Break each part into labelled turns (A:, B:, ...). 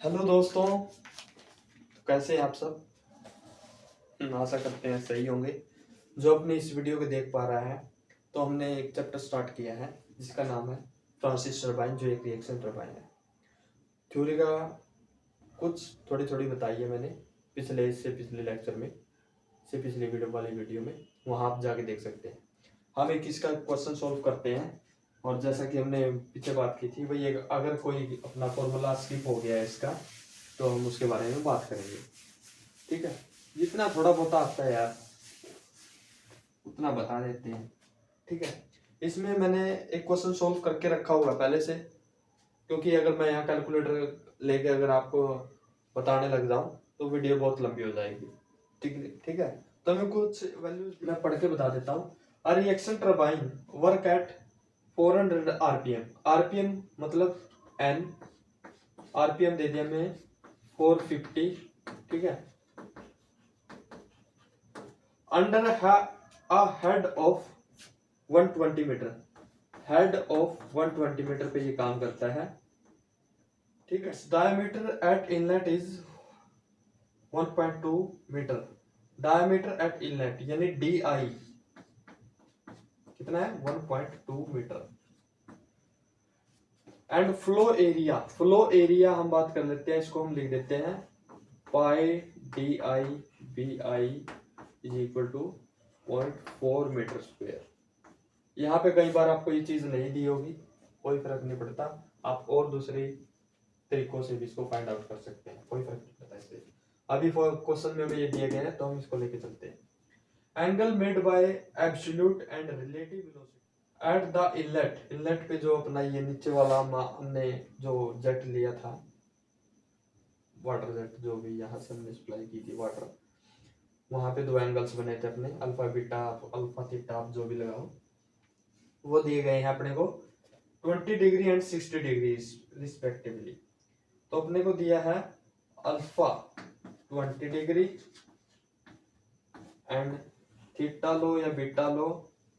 A: Hello दोस्तों, कैसे हैं आप सब। आशा करते हैं सही होंगे। जो अपनी इस वीडियो को देख पा रहा है, तो हमने एक चैप्टर स्टार्ट किया है जिसका नाम है फ्रांसिस टरबाइन, जो एक रिएक्शन टरबाइन है। थ्योरी का कुछ थोड़ी थोड़ी बताई है मैंने पिछले लेक्चर में, से पिछले वीडियो में, वहाँ आप जाके देख सकते हैं। हम एक इसका क्वेश्चन सॉल्व करते हैं, और जैसा कि हमने पीछे बात की थी भाई, अगर कोई अपना फॉर्मूला स्किप हो गया है इसका, तो हम उसके बारे में बात करेंगे। ठीक है, जितना थोड़ा बहुत आता है यार उतना बता देते हैं। ठीक है, इसमें मैंने एक क्वेश्चन सॉल्व करके रखा हुआ पहले से, क्योंकि अगर मैं यहाँ कैलकुलेटर लेके अगर आपको बताने लग जाऊं तो वीडियो बहुत लंबी हो जाएगी। ठीक है, तो मैं कुछ वैल्यूज मैं पढ़ के बता देता हूँ। A reaction turbine work at 400 RPM. RPM मतलब एन, आरपीएम दे दिया मैं 450। ठीक है, under a head of 120 meter, head of 120 meter पे ये काम करता है। ठीक है, diameter at inlet is 1.2 meter. Diameter at inlet यानी डी आई कितना है, 1.2 मीटर। एंड फ्लो एरिया हम बात कर लेते हैं, इसको हम लिख देते हैं pi D I B I is equal to 0.4 metre square. यहाँ पे कई बार आपको ये चीज नहीं दी होगी, कोई फर्क नहीं पड़ता, आप और दूसरे तरीकों से भी इसको फाइंड आउट कर सकते हैं, कोई फर्क नहीं पड़ता इससे। अभी क्वेश्चन में ये दिए गए हैं तो हम इसको लेके चलते हैं। Angle made by absolute and relative velocity at the inlet. Inlet पे जो अपना ये नीचे वाला हमने जो जेट लिया था, वाटर जेट, जो भी यहाँ से हमने सप्लाई की थी वाटर, वहां पे दो एंगल्स बने थे अपने, अल्फा बीटा अल्फा थीटा आप जो भी लगाओ, वो दिए गए हैं अपने को 20 डिग्री एंड 60 डिग्री रिस्पेक्टिवली। तो अपने को दिया है अल्फा 20 डिग्री एंड थीटा लो या बीटा लो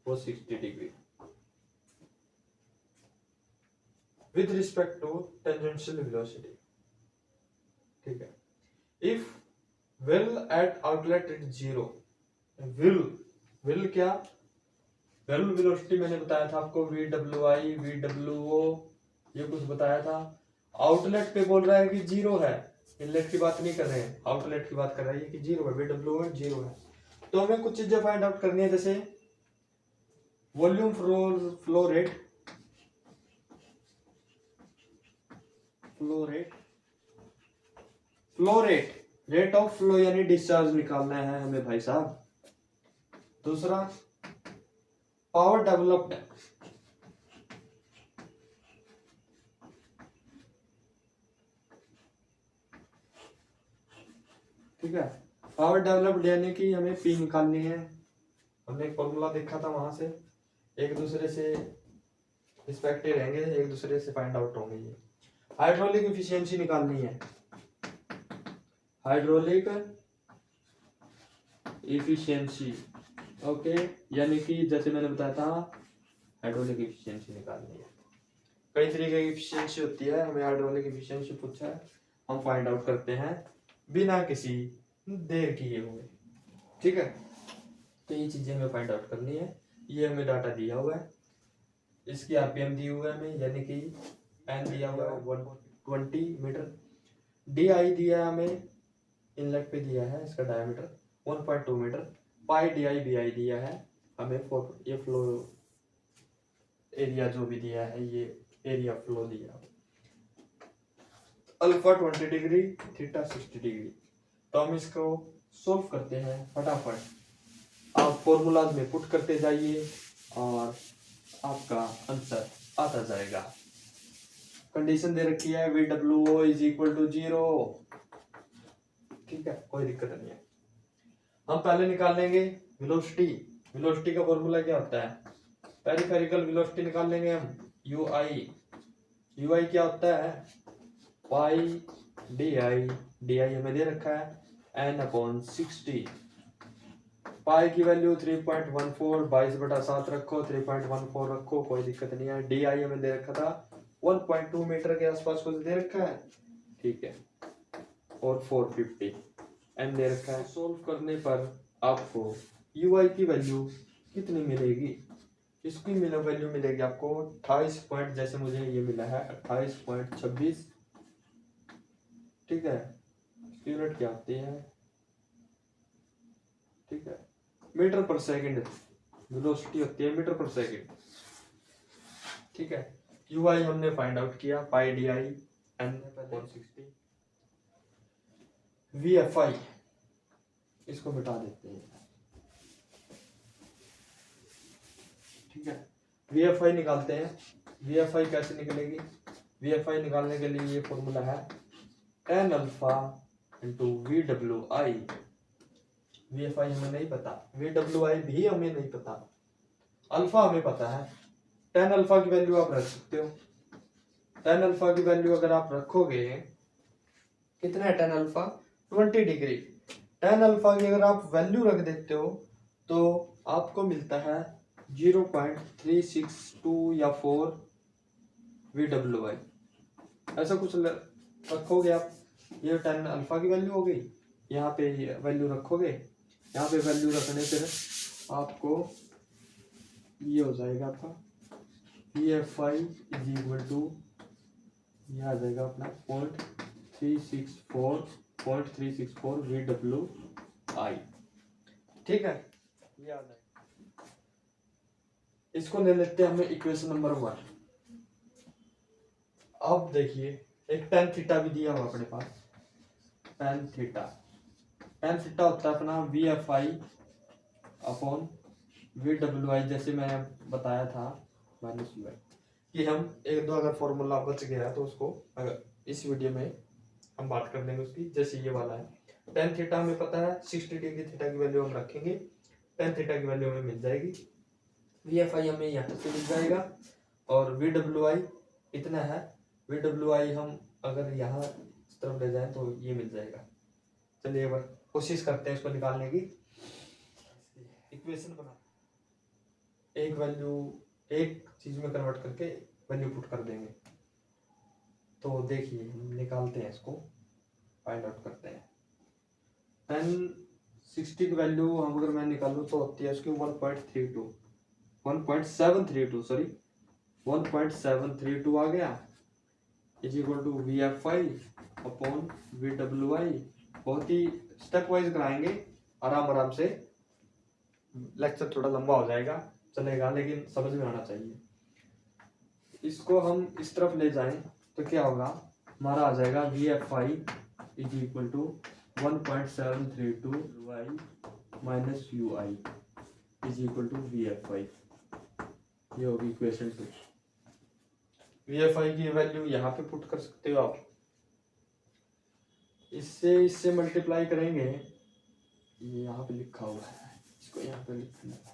A: वो 60 degree with respect to tangential velocity. ठीक है, if whirl at outlet it zero. Whirl क्या, विल वेलोसिटी मैंने बताया था आपको, V W I V W O ये कुछ बताया था। आउटलेट पे बोल रहा है कि जीरो है, इनलेट की बात नहीं कर रहे हैं, आउटलेट की बात कर रहा है कि जीरो है, वी डब्ल्यू है जीरो है। तो हमें कुछ चीजें फाइंड आउट करनी है, जैसे volume flow rate, rate of flow यानी डिस्चार्ज निकालना है हमें भाई साहब। दूसरा पावर डेवलप्ड, ठीक है, पावर डेवलप्ड यानी कि हमें पी निकालनी है। हमने एक फॉर्मूला देखा था, वहां से एक दूसरे से रिस्पेक्टिव रहेंगे, एक दूसरे से फाइंड आउट होंगे। ये हाइड्रोलिक एफिशिएंसी निकालनी है, हाइड्रोलिक एफिशिएंसी। ओके, यानी कि जैसे मैंने बताया था हाइड्रोलिक एफिशिएंसी निकालनी है। कई तरीके की एफिशिएंसी होती है, हमें हाइड्रोलिक एफिशिएंसी पूछा है, हम फाइंड आउट करते हैं बिना किसी देर किए हुए। ठीक है, तो ये चीजें हमें फाइंड आउट करनी है। ये हमें डाटा दिया हुआ है, इसकी आरपीएम दी हुआ है हमें, यानी कि एन दिया हुआ है 120 मीटर। डी आई दिया है हमें, इनलेट पे दिया है इसका diameter 1.2 meter. Pi D I B I दिया है हमें, ये फ्लो एरिया जो भी दिया है, ये एरिया फ्लो दिया, अल्फा 20 डिग्री थीटा 60 डिग्री। तो हम इसको सोल्व करते हैं फटाफट। आप फॉर्मूलाज में पुट करते जाइए और आपका आंसर आता जाएगा। कंडीशन दे रखी है V W O is equal to zero. ठीक है, कोई दिक्कत नहीं है। हम पहले निकाल लेंगे वेलोसिटी। वेलोसिटी का फॉर्मूला क्या होता है, पेरिफेरिकल वेलोसिटी निकाल लेंगे हम, यू आई। यू आई क्या होता है, पाई डी आई, डी आई हमें दे रखा है एन अपॉन 60। पाई की वैल्यू 3.14, 22/7 रखो, 3.14 रखो, कोई दिक्कत नहीं है। डी आई हमें दे रखा था 1.2 मीटर के आसपास कुछ दे रखा है। ठीक है, और 450 एन दे रखा है। सोल्व करने पर आपको यू आई की वैल्यू कितनी मिलेगी? इसकी वैल्यू मिलेगी आपको 28 पॉइंट, जैसे मुझे ये मिला है 28.26। ठीक है, यूनिट क्या आती है? ठीक है, मीटर पर सेकंड वेलोसिटी होती है मीटर पर सेकंड। ठीक है, यू आई हमने फाइंड आउट किया, pi D I N 160। V F I इसको मिटा देते हैं। ठीक है, वी एफ आई निकालते हैं। वी एफ आई कैसे निकलेगी? वी एफ आई निकालने के लिए ये फॉर्मूला है tan alpha into V W I. We F आई हमें नहीं पता, वी डब्ल्यू आई भी हमें नहीं पता, अल्फा हमें पता है। tan अल्फा की वैल्यू आप रख सकते हो। tan अल्फा की वैल्यू अगर आप रखोगे, कितना है tan alpha? 20 degree. tan alpha की अगर आप वैल्यू रख देते हो तो आपको मिलता है 0.362 या 4 वी डब्ल्यू आई, ऐसा कुछ रखोगे आप। ये tan अल्फा की वैल्यू हो गई, यहाँ पे वैल्यू रखोगे। यहाँ पे वैल्यू रखने से आपको ये हो जाएगा आपका V F I is equal to, ये आ जाएगा अपना 0.364 वी डब्ल्यू आई। ठीक है, ये आ जाएगा। इसको ले लेते हैं हमें इक्वेशन नंबर 1। अब देखिए, एक tan थीटा भी दिया हुआ अपने पास। tan थीटा होता है अपना we F I upon V W आई, जैसे मैंने बताया था माइनस यू आई। कि हम एक दो अगर फॉर्मूला बच गया तो उसको अगर इस वीडियो में हम बात कर लेंगे उसकी। जैसे ये वाला है tan थीटा हमें पता है 60 डिग्री थीटा की वैल्यू हम रखेंगे, tan थीटा की वैल्यू हमें मिल जाएगी। वी एफ आई हमें यहाँ से मिल जाएगा और वी डब्ल्यू आई इतना है। वी डब्ल्यू आई हम अगर यहाँ इस तरफ ले जाए तो ये मिल जाएगा। चलिए एक बार कोशिश करते हैं इसको निकालने की। इक्वेशन बना, एक वैल्यू एक चीज में कन्वर्ट करके वैल्यू पुट कर देंगे। तो देखिए हम निकालते हैं इसको, फाइंड आउट करते हैं। tan 60 की वैल्यू हम अगर मैं निकालूं तो होती है उसकी 1.732 आ गया, is equal to V F I upon V W I. बहुत ही स्टेप वाइज कराएंगे, आराम से। लेक्चर थोड़ा लंबा हो जाएगा, चलेगा, लेकिन समझ में आना चाहिए। इसको हम इस तरफ ले जाएं तो क्या होगा, हमारा आ जाएगा V F I is equal to 1.732 Y minus U I is equal to V F I. ये होगी इक्वेशन 2। वी एफ आई की वैल्यू यहाँ पे पुट कर सकते हो आप। इससे मल्टीप्लाई करेंगे, ये यहाँ पे लिखा हुआ है, इसको यहाँ पे लिखना है।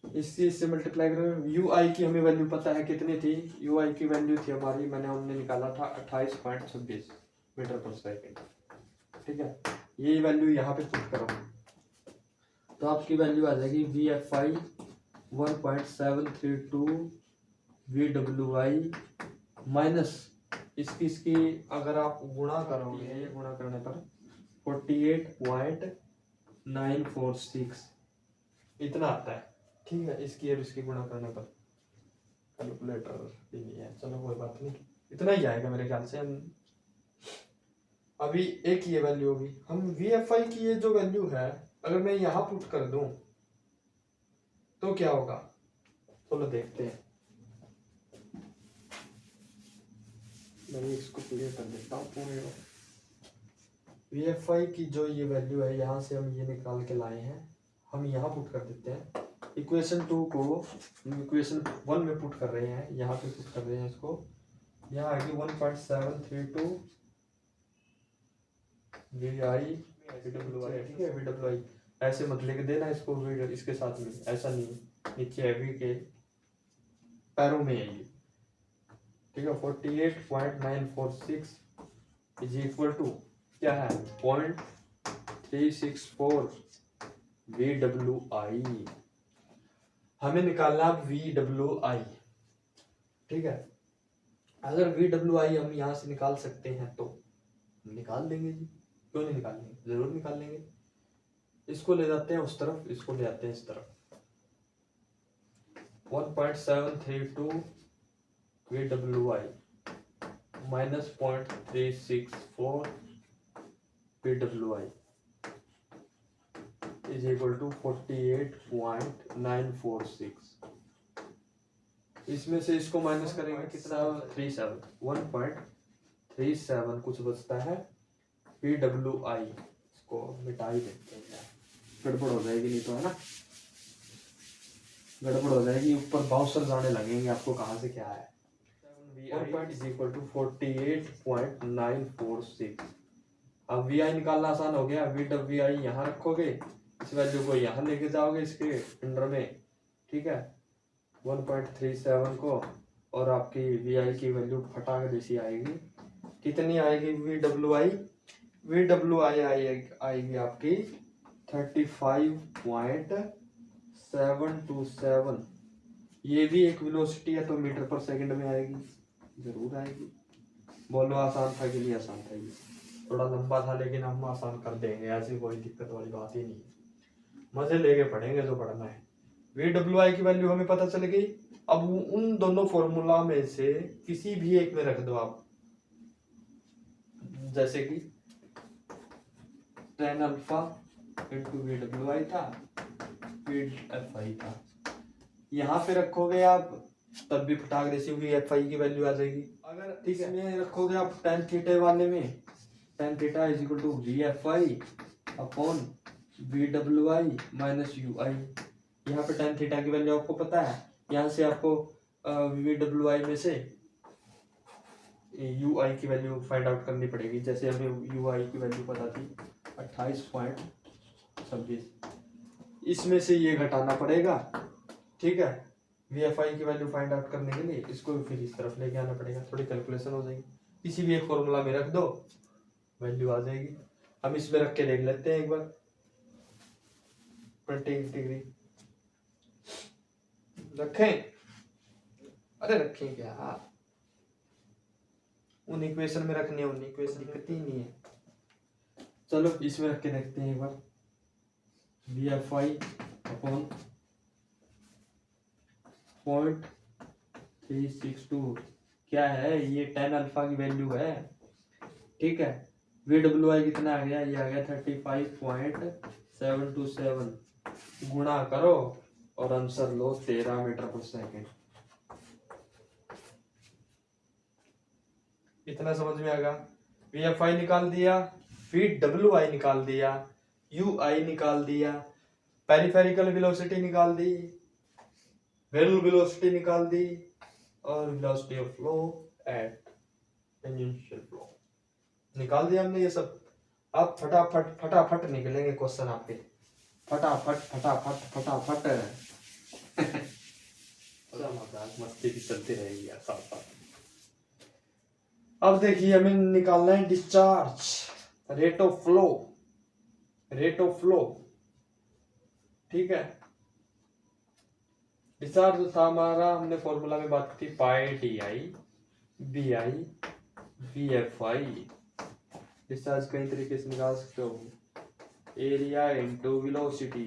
A: इससे मल्टीप्लाई करेंगे। यू आई की हमें वैल्यू पता है कितनी थी, यू आई की वैल्यू थी हमारी, हमने निकाला था 28.26 मीटर पर सेकेंड। ठीक है, ये वैल्यू यहाँ पे पुट करो तो आपकी वैल्यू आ जाएगी we F I 1.732 we W I minus इसकी अगर आप गुणा करोगे, गुणा करने पर 48.946 इतना आता है। ठीक है, इसकी और इसकी गुणा करने पर कैलकुलेटर भी नहीं है, चलो कोई बात नहीं, इतना ही आएगा मेरे ख्याल से। हम अभी एक ये वैल्यू होगी, हम वी एफ आई की ये जो वैल्यू है अगर मैं यहाँ पुट कर दूं तो क्या होगा, चलो देखते हैं। मैं इसको क्लियर कर देता हूँ पूरे। वी एफ आई की जो ये वैल्यू है, यहाँ से हम ये निकाल के लाए हैं, हम यहाँ पुट कर देते हैं। इक्वेशन 2 को इक्वेशन 1 में पुट कर रहे हैं, यहाँ पे पुट कर रहे हैं इसको। यहाँ आगे 1.732 V I V W I. ठीक है, वी डब्ल्यू आई ऐसे मत लेके देना इसको इसके साथ में, ऐसा नहीं, नीचे है वी के पैरों में है ये। ठीक है, 48.946 इज इक्वल टू क्या है 0.364 वी डब्ल्यू आई। हमें निकालना वी डब्ल्यू आई। ठीक है, अगर वी डब्ल्यू आई हम यहाँ से निकाल सकते हैं तो निकाल देंगे जी, क्यों नहीं निकालेंगे, जरूर निकाल लेंगे। इसको ले जाते हैं उस तरफ, इसको ले जाते हैं इस तरफ। 1.732 PWI minus 0.364 PWI is equal to 48.946। इसमें से इसको माइनस करेंगे कितना, 1.37 कुछ बचता है PWI। इसको मिटा ही देते हैं, गड़बड़ हो जाएगी नहीं तो, है ना, गड़बड़ हो जाएगी, ऊपर बाउंसर जाने लगेंगे आपको कहाँ से क्या है। 1 इज इक्वल टू 48.946। अब VI निकालना आसान हो गया। VWI यहाँ रखोगे, इस वैल्यू को यहाँ लेके जाओगे इसके अंडर में, ठीक है, 1.37 को, और आपकी VI की वैल्यू फटाक जैसी आएगी। कितनी आएगी VWI आएगी आपकी 35.727। ये भी एक वेलोसिटी है तो मीटर पर सेकंड में आएगी, जरूर आएगी। बोलो आसान था कि नहीं आसान था, ये थोड़ा लंबा था लेकिन हम आसान कर देंगे, ऐसी कोई दिक्कत वाली बात ही नहीं है, मजे लेके पढ़ेंगे जो पढ़ना है। VWI की वैल्यू हमें पता चल गई। अब उन दोनों फॉर्मूला में से किसी भी एक में रख दो आप, जैसे कि tan अल्फा इंटू VWI था, VFI था, यहाँ पे रखोगे आप तब भी फटाक जैसी VFI की वैल्यू आ जाएगी। अगर इसमें रखोगे आप tan थीटा वाले में, tan theta is equal to VFI upon VWI minus UI। यहाँ पे tan थीटा की वैल्यू आपको पता है, यहाँ से आपको VWI में से UI की वैल्यू फाइंड आउट करनी पड़ेगी। जैसे हमें UI की वैल्यू पता थी 28.26, इसमें से ये घटाना पड़ेगा, ठीक है। VFI की वैल्यू फाइंड आउट करने के लिए इसको भी फिर इस तरफ लेके आना पड़ेगा, थोड़ी कैलकुलेशन हो जाएगी। किसी भी एक फॉर्मूला में रख दो, वैल्यू आ जाएगी। हम इसमें रख के देख लेते हैं एक बार, 20 डिग्री रखें, अरे रखें क्या, उन इक्वेशन में रखनी है, उन इक्वेशन दिक्कत ही नहीं है। चलो इसमें रख के देखते हैं एक बार, VFI अपॉन 0.362 क्या है, ये tan अल्फा की वैल्यू है, ठीक है। VWI कितना आ गया, ये आ गया 35.727, गुणा करो और आंसर लो 13 मीटर पर सेकेंड। इतना समझ में आएगा। VFI निकाल दिया, VWI निकाल दिया, UI निकाल दिया, पेरिफेरिकल वेलोसिटी निकाल दी, वेल वेलोसिटी निकाल दी, और velocity of flow at tangential flow निकाल दिया हमने ये सब। अब फटाफट निकलेंगे क्वेश्चन आपके, फटाफट मस्ती भी चलती रहेगी यार साथ साथ। अब देखिए हमें निकालना है डिस्चार्ज, रेट ऑफ फ्लो, ठीक है। डिस्चार्ज था हमारा, हमने फॉर्मूला में बात की पाई DI BI VFI। डिस्चार्ज कई तरीके से निकाल सकते हो, एरिया इंटू वेलोसिटी,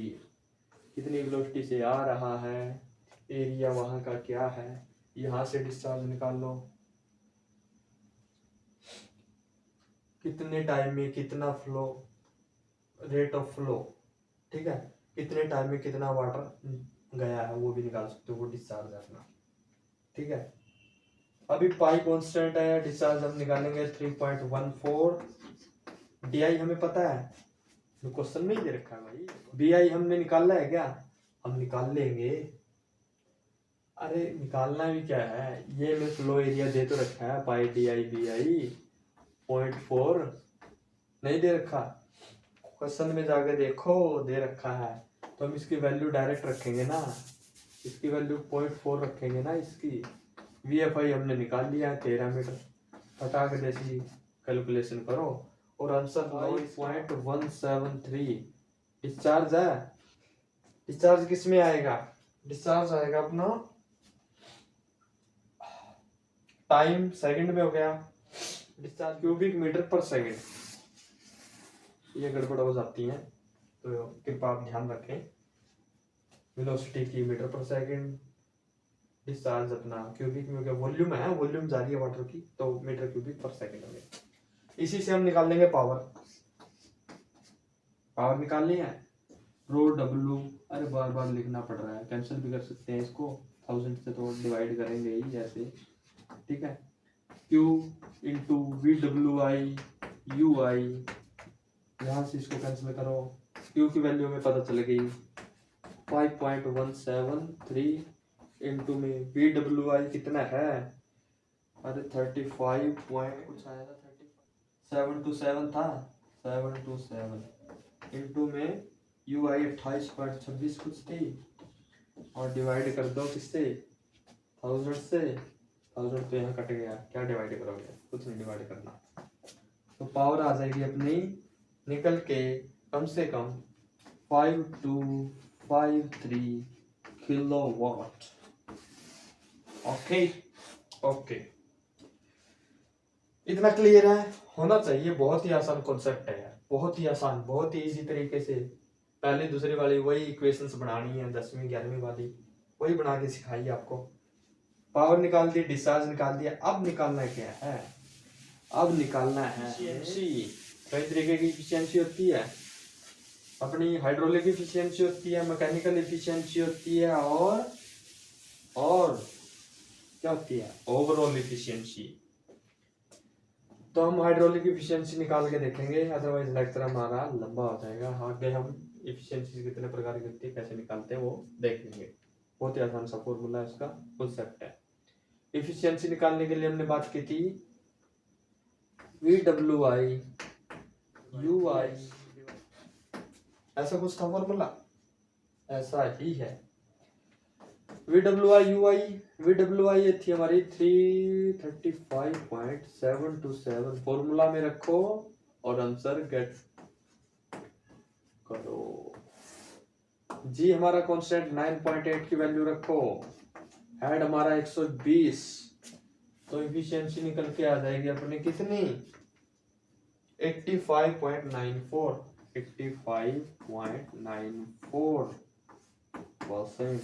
A: कितनी वेलोसिटी से आ रहा है, एरिया वहां का क्या है, यहां से डिस्चार्ज निकाल लो, कितने टाइम में कितना फ्लो, रेट ऑफ फ्लो, ठीक है, कितने टाइम में कितना वाटर गया है वो भी निकाल सकते हो, वो डिस्चार्ज है अपना, ठीक है। अभी पाई कांस्टेंट है, डिस्चार्ज हम निकालेंगे 3.14। DI हमें पता है, तो क्वेश्चन में ही दे रखा है भाई। BI हमने निकालना है क्या, हम निकाल लेंगे, अरे निकालना भी क्या है, ये में फ्लो एरिया दे तो रखा है, पाई DI BI 0.4 नहीं दे रखा, क्वेश्चन में जाके देखो दे रखा है, तो हम इसकी वैल्यू डायरेक्ट रखेंगे ना, इसकी वैल्यू 0.4 रखेंगे ना इसकी। VFI हमने निकाल लिया 13 मीटर, फटाक जैसी कैलकुलेशन करो और आंसर 5.173 डिस्चार्ज है। डिस्चार्ज किस में आएगा, डिस्चार्ज आएगा अपना टाइम सेकंड में हो गया, डिस्चार्ज क्यूबिक मीटर पर सेकंड, ये गड़बड़ हो जाती हैं, तो कृपया आप ध्यान रखें। वेलोसिटी की मीटर पर सेकंड, डिस्चार्ज अपना क्यूबिक में, वॉल्यूम है, वॉल्यूम जा रही है वाटर की, तो मीटर क्यूबिक पर सेकंड हो गया। इसी से हम निकाल लेंगे पावर। पावर निकालनी है, रो डब्ल्यू, अरे बार बार लिखना पड़ रहा है, कैंसिल भी कर सकते हैं इसको, 1000 से तो डिवाइड करेंगे ही ऐसे, ठीक है। Q into V W I U I, यहाँ से इसको कैंसिल करो, Q की वैल्यू में पता चल गई 5.173 इंटू में वी डब्ल्यू आई कितना है, अरे 35 पॉइंट कुछ आया था, 727 था, 727 इंटू में यू आई 28.26 कुछ थी, और डिवाइड कर दो किससे, 1000 से। 1000 तो यहाँ कट गया, क्या डिवाइड करोगे, कुछ नहीं डिवाइड करना। तो पावर आ जाएगी अपनी निकल के कम से कम 5253 किलोवाट। ओके ओके, इतना क्लियर है, होना चाहिए। बहुत ही आसान कॉन्सेप्ट है यार, बहुत ही आसान, बहुत ही इजी तरीके से। पहले दूसरी वाली वही इक्वेशंस बनानी है, 10वीं 11वीं वाली वही बना के सिखाई आपको। पावर निकाल दी, डिस्चार्ज निकाल दिया, अब निकालना क्या है, अब निकालना है एफिशिएंसी। कई तरीके की एफिशिएंसी होती है, अपनी हाइड्रोलिक एफिशिएंसी होती है, मैकेनिकल एफिशिएंसी होती है, और क्या होती है, ओवरऑल एफिशिएंसी। तो हम हाइड्रोलिक एफिशिएंसी निकाल के देखेंगे, अदरवाइज लेक्चर हमारा लंबा हो जाएगा। आगे हम एफिशिएंसी कितने प्रकार की होती है, कैसे निकालते हैं, वो देख लेंगे। बहुत ही आसान सा फॉर्मूला है, इसका कॉन्सेप्ट है। एफिशिएंसी निकालने के लिए हमने बात की थी वी डब्ल्यू आई यू आई, ऐसा कुछ था फॉर्मूला, ऐसा ही है। वी डब्ल्यू आई थी हमारी 335.727, फॉर्मूला में रखो और आंसर गेट करो। जी हमारा कांस्टेंट 9.8 की वैल्यू रखो, हेड हमारा 120, तो एफिशिएंसी निकल के आ जाएगी अपने कितनी, 85.94%।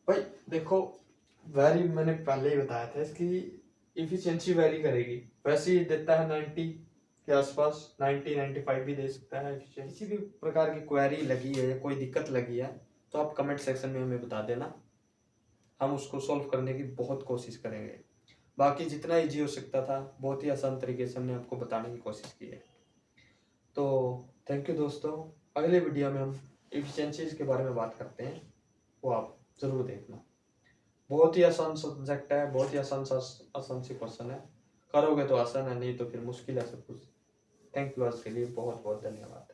A: भाई देखो, वैरी मैंने पहले ही बताया था, इसकी एफिशिएंसी वैरी करेगी। वैसे ही देता है 90 के आसपास, 90-95 भी दे सकता है एफिशिएंसी। किसी भी प्रकार की क्वेरी लगी है, कोई दिक्कत लगी है, तो आप कमेंट सेक्शन में हमें बता देना, हम उसको सॉल्व करने की बहुत कोशिश करेंगे। बाकी जितना इजी हो सकता था, बहुत ही आसान तरीके से हमने आपको बताने की कोशिश की है। तो थैंक यू दोस्तों, अगले वीडियो में हम एफिशिएंसीज के बारे में बात करते हैं, वो आप ज़रूर देखना। बहुत ही आसान सब्जेक्ट है, बहुत ही आसान सी क्वेश्चन है, करोगे तो आसान है, नहीं तो फिर मुश्किल है सब कुछ। थैंक यू, आज के लिए बहुत बहुत धन्यवाद।